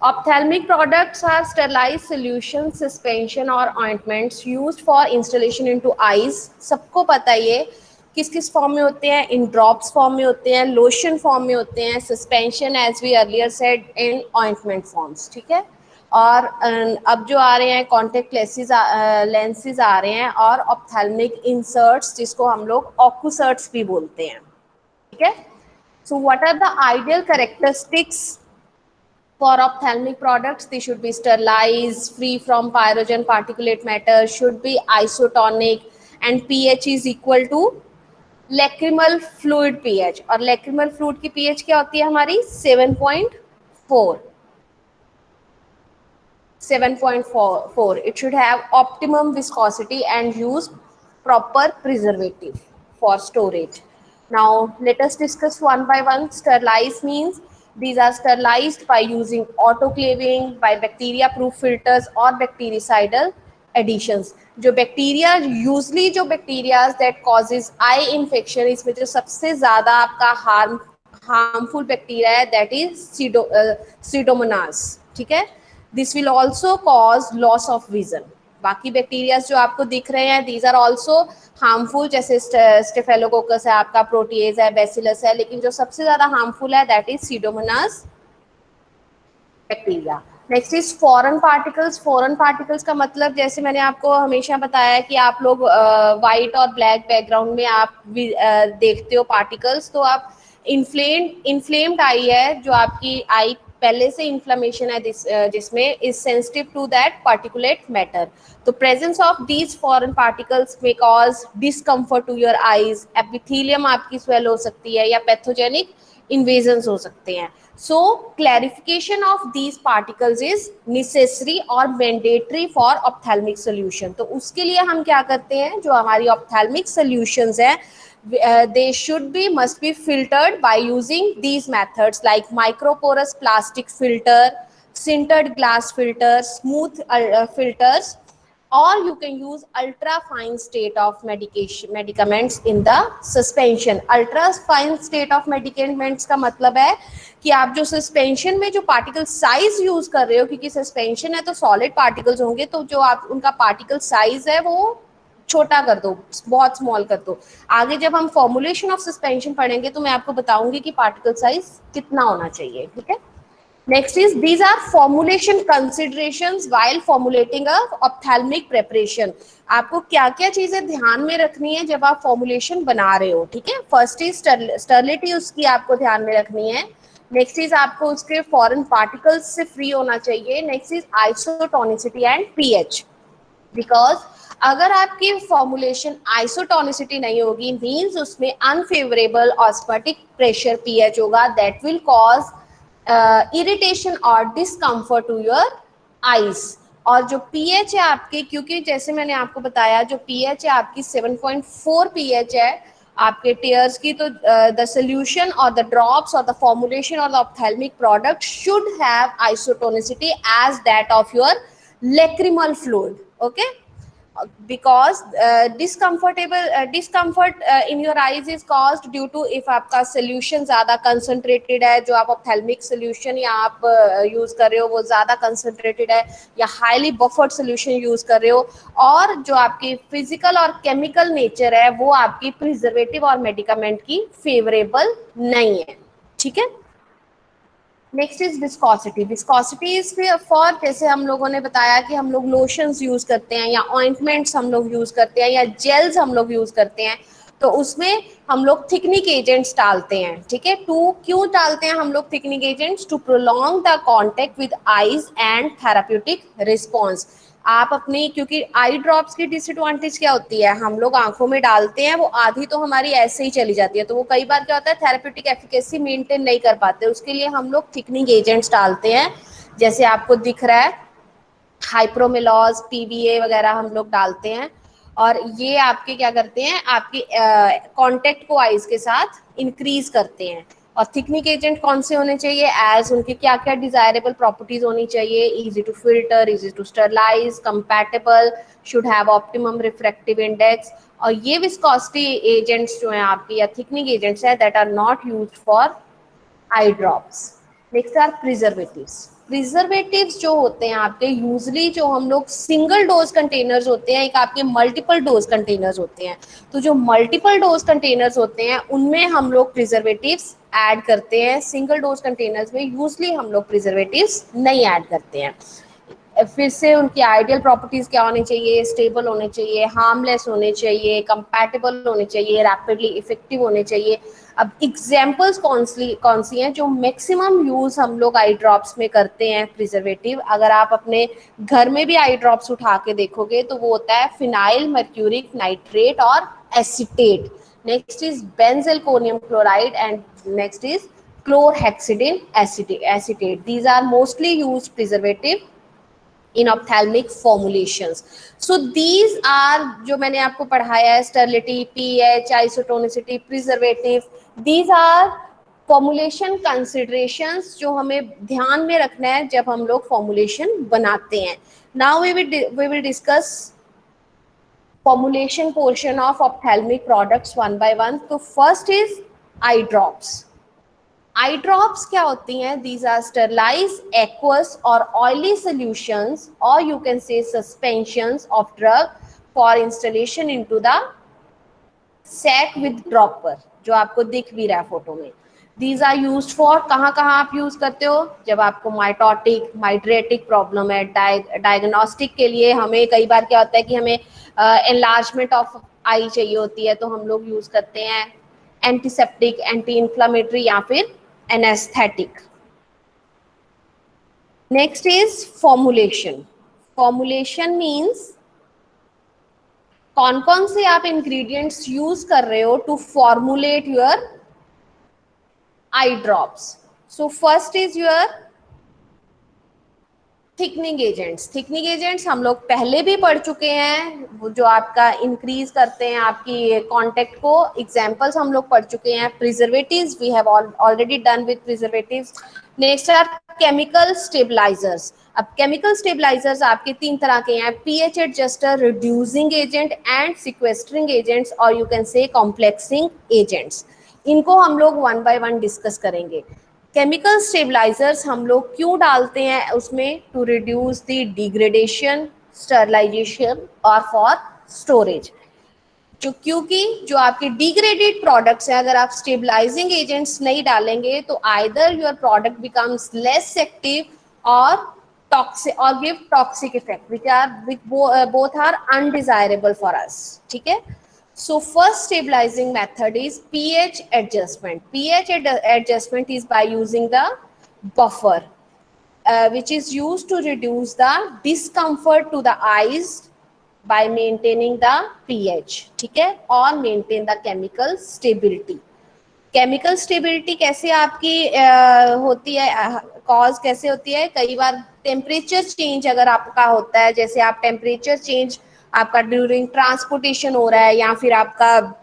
Ophthalmic products are sterilized solution, suspension or ointments used for installation into eyes. सबको पता है ये किस किस फॉर्म में होते हैं, इन ड्रॉप्स फॉर्म में होते हैं, लोशन फॉर्म में होते हैं, suspension as we earlier said in ointment forms, ठीक है। और अब जो आ रहे हैं कॉन्टेक्ट लेंसेज आ रहे हैं और ऑप्थेल्मिक इंसर्ट्स जिसको हम लोग ऑक्यूसर्ट्स भी बोलते हैं, ठीक है। So what are the ideal characteristics for ophthalmic products? They should be sterilized, free from pyrogen particulate matter, should be isotonic, and pH is equal to lacrimal fluid pH. और lacrimal fluid की pH क्या होती है हमारी? 7.4. 7.4. It should have optimum viscosity and use proper preservative for storage. Now let us discuss one by one. Sterilize means these are sterilized by using autoclaving, by bacteria proof filters or bactericidal additions. जो bacteria usually जो bacterias that causes eye infection, इसमें जो सबसे ज्यादा आपका harmful bacteria है that is Pseudomonas, ठीक है। This will also cause loss of vision. बाकी बैक्टीरियाज जो आपको दिख रहे हैं दीज आर ऑल्सो हार्मफुल, जैसे स्टेफेलोकोकस है आपका, प्रोटीएज है, बेसिलस है, लेकिन जो सबसे ज्यादा हार्मफुल है that is Pseudomonas bacteria. Next is foreign particles. Foreign particles का मतलब जैसे मैंने आपको हमेशा बताया कि आप लोग वाइट और ब्लैक बैकग्राउंड में आप देखते हो पार्टिकल्स, तो आप इन्फ्लेम्ड आई है, जो आपकी आई पहले से इन्फ्लेमेशन है जिसमें is sensitive to that particulate matter. तो presence of these foreign particles में cause discomfort to your eyes, epithelium आपकी स्वेल हो सकती है या पैथोजेनिक इन्वेजन्स हो सकते हैं। So clarification of these particles is necessary or mandatory for ophthalmic solution. तो उसके लिए हम क्या करते हैं, जो हमारी ophthalmic solutions है they should be must be filtered by using these methods like microporous plastic filter, sintered glass filter, smooth filters, or you can use ultra fine state of medicaments in the suspension. ultra fine state of medicaments का मतलब है कि आप जो suspension में जो particle size use कर रहे हो, क्योंकि सस्पेंशन है तो सॉलिड पार्टिकल्स होंगे, तो जो आप उनका पार्टिकल साइज है वो छोटा कर दो, बहुत स्मॉल कर दो। आगे जब हम फॉर्मुलेशन ऑफ सस्पेंशन पढ़ेंगे तो मैं आपको बताऊंगी कि पार्टिकल साइज कितना होना चाहिए, ठीक है। Next is these are formulation considerations while formulating a ophthalmic preparation. आपको क्या क्या चीजें ध्यान में रखनी है जब आप फॉर्मुलेशन बना रहे हो, ठीक है। फर्स्ट इज स्टर्लिटी, उसकी आपको ध्यान में रखनी है। नेक्स्ट इज आपको उसके फॉरेन पार्टिकल्स से फ्री होना चाहिए। Next is isotonicity and pH, because अगर आपकी फॉर्मुलेशन आइसोटोनिसिटी नहीं होगी मीन्स उसमें अनफेवरेबल ऑस्मोटिक प्रेशर पीएच होगा, दैट विल कॉज इरिटेशन और डिस्कम्फर्ट टू योर आईज। और जो पीएच है आपके, क्योंकि जैसे मैंने आपको बताया जो पीएच है आपकी 7.4 पीएच है आपके टेयर्स की, तो द सोल्यूशन और द ड्रॉप्स और द फॉर्मुलेशन और the ophthalmic product should have isotonicity as that of your lacrimal fluid, okay, because discomfort in your eyes is caused due to if आपका solution ज़्यादा concentrated है, जो आप ophthalmic solution या आप use कर रहे हो वो ज़्यादा concentrated है या highly buffered solution यूज़ कर रहे हो, और जो आपकी physical और chemical nature है वो आपकी preservative और medicament की favorable नहीं है, ठीक है। Next is viscosity. Viscosity is for, जैसे हम लोगों ने बताया कि हम लोग लोशंस यूज करते हैं या ऑइंटमेंट्स हम लोग यूज करते हैं या जेल्स हम लोग यूज करते हैं, तो उसमें हम लोग थिकनिंग एजेंट्स डालते हैं, ठीक है। टू क्यों डालते हैं हम लोग thickening agents? To prolong the contact with eyes and therapeutic response. आप अपनी, क्योंकि आई ड्रॉप्स की डिसएडवांटेज क्या होती है, हम लोग आंखों में डालते हैं वो आधी तो हमारी ऐसे ही चली जाती है, तो वो कई बार क्या होता है थेरेप्यूटिक एफिकेसी मेंटेन नहीं कर पाते, उसके लिए हम लोग थिकनिंग एजेंट्स डालते हैं, जैसे आपको दिख रहा है हाइप्रोमिलॉज, पीवीए वगैरह हम लोग डालते हैं, और ये आपके क्या करते हैं, आपके कांटेक्ट को आइज के साथ इंक्रीज करते हैं। और थिकनिंग एजेंट कौन से होने चाहिए, एज उनकी क्या क्या डिजायरेबल प्रॉपर्टीज होनी चाहिए, easy to filter, easy to sterilise, compatible, should have optimum refractive index. और ये विस्कोसिटी एजेंट्स जो हैं आपकी या थिकनिंग एजेंट्स है that are not used for eye drops. Next are preservatives. Preservatives जो होते हैं आपके यूजली जो हम लोग सिंगल डोज कंटेनर्स होते हैं, एक आपके मल्टीपल डोज कंटेनर्स होते हैं। तो जो मल्टीपल डोज कंटेनर्स होते हैं उनमें हम लोग प्रिजर्वेटिव्स ऐड करते हैं, सिंगल डोज कंटेनर्स में यूजली हम लोग प्रिजर्वेटिव्स नहीं ऐड करते हैं। फिर से उनकी आइडियल प्रॉपर्टीज क्या होनी चाहिए, स्टेबल होने चाहिए, हार्मलेस होने चाहिए, कंपैटिबल होने चाहिए, रैपिडली इफेक्टिव होने चाहिए। अब एग्जांपल्स कौन सी हैं जो मैक्सिमम यूज हम लोग आई ड्रॉप्स में करते हैं प्रिजर्वेटिव? अगर आप अपने घर में भी आई ड्रॉप्स उठा के देखोगे तो वो होता है फिनाइल मर्क्यूरिक नाइट्रेट और acetate, next is benzalkonium chloride and next is chlorhexidine acetate. These are mostly used preservative in ophthalmic formulations. So these are जो मैंने आपको पढ़ाया है, sterility, pH, isotonicity, preservative, these are formulation considerations जो हमें ध्यान में रखना है जब हम लोग formulation बनाते हैं. Now we will discuss formulation portion of ophthalmic products one by one. तो first is eye drops. Eye drops क्या होती हैं? दीज आर स्टरलाइज एक्वस और ऑयली सॉल्यूशंस और you can say suspensions of drug for installation into the sac with dropper, जो आपको दिख भी रहा है फोटो में. दीज आर यूज्ड फॉर, कहाँ कहाँ आप यूज करते हो? जब आपको माइटोटिक माइड्रेटिक प्रॉब्लम है, डायग्नोस्टिक के लिए हमें कई बार क्या होता है कि हमें एनलार्जमेंट ऑफ आई चाहिए होती है, तो हम लोग यूज करते हैं एंटीसेप्टिक, एंटी इन्फ्लामेटरी या फिर anesthetic. Next is formulation. Formulation means कौन कौन से आप इंग्रेडिएंट्स यूज कर रहे हो to formulate your eye drops. So first is your thickening agents. Thickening agents हम लोग पहले भी पढ़ चुके हैं, वो जो आपका इंक्रीज करते हैं आपकी कॉन्टेक्ट को. एग्जांपल्स हम लोग पढ़ चुके हैं. Preservatives we have already done with preservatives. Next are chemical stabilisers. अब केमिकल स्टेबलाइजर्स आपके तीन तरह के हैं, pH adjuster, reducing agent and sequestering agents, और you can say complexing agents. इनको हम लोग वन बाय वन डिस्कस करेंगे. केमिकल स्टेबलाइजर्स हम लोग क्यों डालते हैं उसमें? To reduce the degradation, sterilisation और फॉर स्टोरेज. क्योंकि जो आपके डिग्रेडेड प्रोडक्ट्स हैं, अगर आप स्टेबलाइजिंग एजेंट्स नहीं डालेंगे तो either your product becomes less active और टॉक्सिक और give toxic effect which both are undesirable for us. ठीक है. So first stabilizing method is pH adjustment. pH adjustment is by using the buffer, which is used to reduce the discomfort to the eyes by maintaining the pH. ठीक है, और maintain the chemical stability. Chemical stability कैसे आपकी होती है, cause कैसे होती है? कई बार टेम्परेचर चेंज अगर आपका होता है, जैसे आप टेम्परेचर चेंज आपका ड्यूरिंग ट्रांसपोर्टेशन हो रहा है, या फिर आपका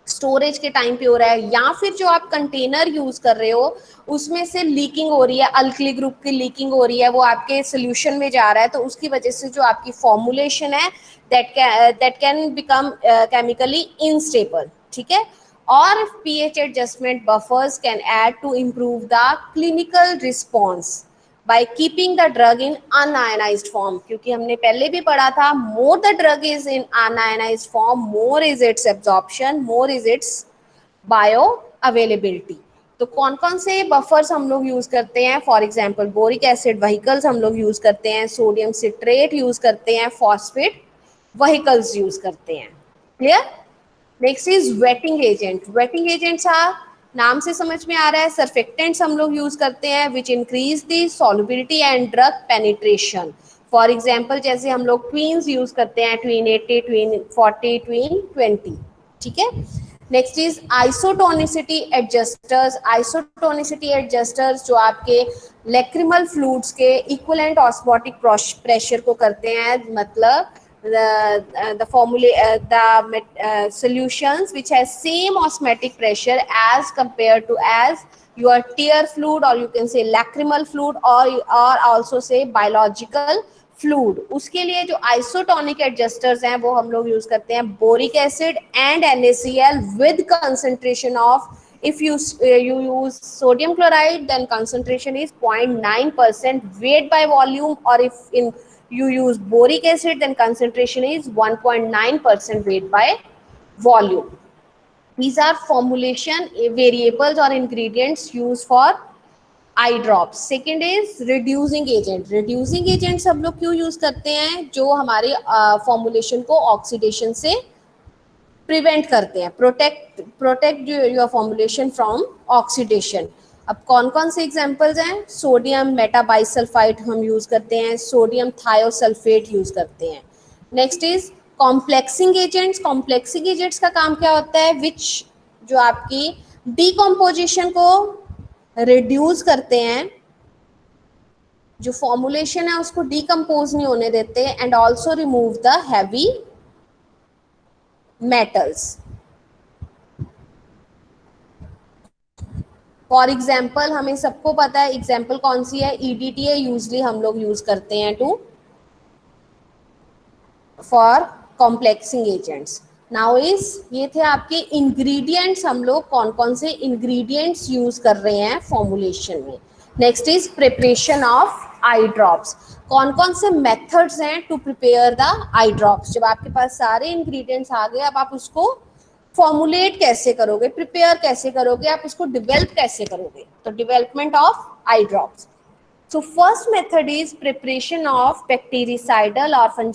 स्टोरेज के टाइम पे हो रहा है, या फिर जो आप कंटेनर यूज कर रहे हो उसमें से लीकिंग हो रही है, अल्कली ग्रुप की लीकिंग हो रही है, वो आपके सोल्यूशन में जा रहा है, तो उसकी वजह से जो आपकी फॉर्मुलेशन है that can become chemically instable. ठीक है. और pH adjustment buffers can add to improve the clinical response by keeping the drug in unionized form. क्योंकि हमने पहले भी पढ़ा था, more the drug is in unionized form, more is its absorption, more is its bioavailability. तो कौन कौन से बफर्स हम लोग यूज करते हैं? For example boric acid vehicles हम लोग यूज करते हैं, सोडियम सिट्रेट यूज करते हैं, फॉस्फेट वहीकल्स यूज करते हैं. Clear. Next is waiting agent. Waiting agents नाम से समझ में आ रहा है, सर्फेक्टेंट्स हम लोग यूज करते हैं which increase the solubility and drug penetration. For example जैसे हम लोग ट्वीन्स यूज करते हैं, ट्वीन 80, ट्वीन 40, ट्वीन 20. ठीक है. Next is isotonicity adjusters. Isotonicity adjusters जो आपके लैक्रिमल फ्लूइड्स के इक्विवेलेंट ऑस्मोटिक प्रेशर को करते हैं, मतलब the solutions which has same osmotic pressure as compared to as your tear fluid, or you can say lacrimal fluid, or also say biological fluid. उसके लिए जो isotonic adjusters हैं वो हम लोग यूज करते हैं boric acid and NaCl with concentration of If you use sodium chloride, then concentration is 0.9% weight by volume, or if you use boric acid, then concentration is 1.9% weight by volume. These are formulation variables or ingredients used for eye drops. Second is reducing agent. Reducing agent सब लोग क्यों use करते हैं? जो हमारे formulation को oxidation से prevent करते हैं, protect your formulation from oxidation. अब कौन कौन से एग्जांपल्स हैं? सोडियम मेटाबाइसल्फाइड हम यूज करते हैं, सोडियम थायोसल्फेट यूज करते हैं. Next is complexing agents. Complexing agents का काम क्या होता है? विच जो आपकी डीकम्पोजिशन को रिड्यूस करते हैं, जो फॉर्मुलेशन है उसको डीकम्पोज नहीं होने देते, and also remove the heavy metals. For example, हमें सबको पता है एग्जाम्पल कौन सी है? ईडीटीए यूजली हम लोग यूज करते हैं to for complexing agents. Now is ये थे आपके इंग्रेडिएंट्स. हम लोग कौन कौन से इंग्रेडिएंट्स यूज कर रहे हैं फॉर्मुलेशन में. Next is preparation of eye drops. कौन कौन से मेथड्स हैं to prepare the eye drops. जब आपके पास सारे इंग्रेडिएंट्स आ गए, अब आप उसको फॉर्मुलेट कैसे करोगे, प्रिपेयर कैसे करोगे, आप उसको डेवलप कैसे करोगे. तो development of eye drops. So first method is preparation of bactericidal or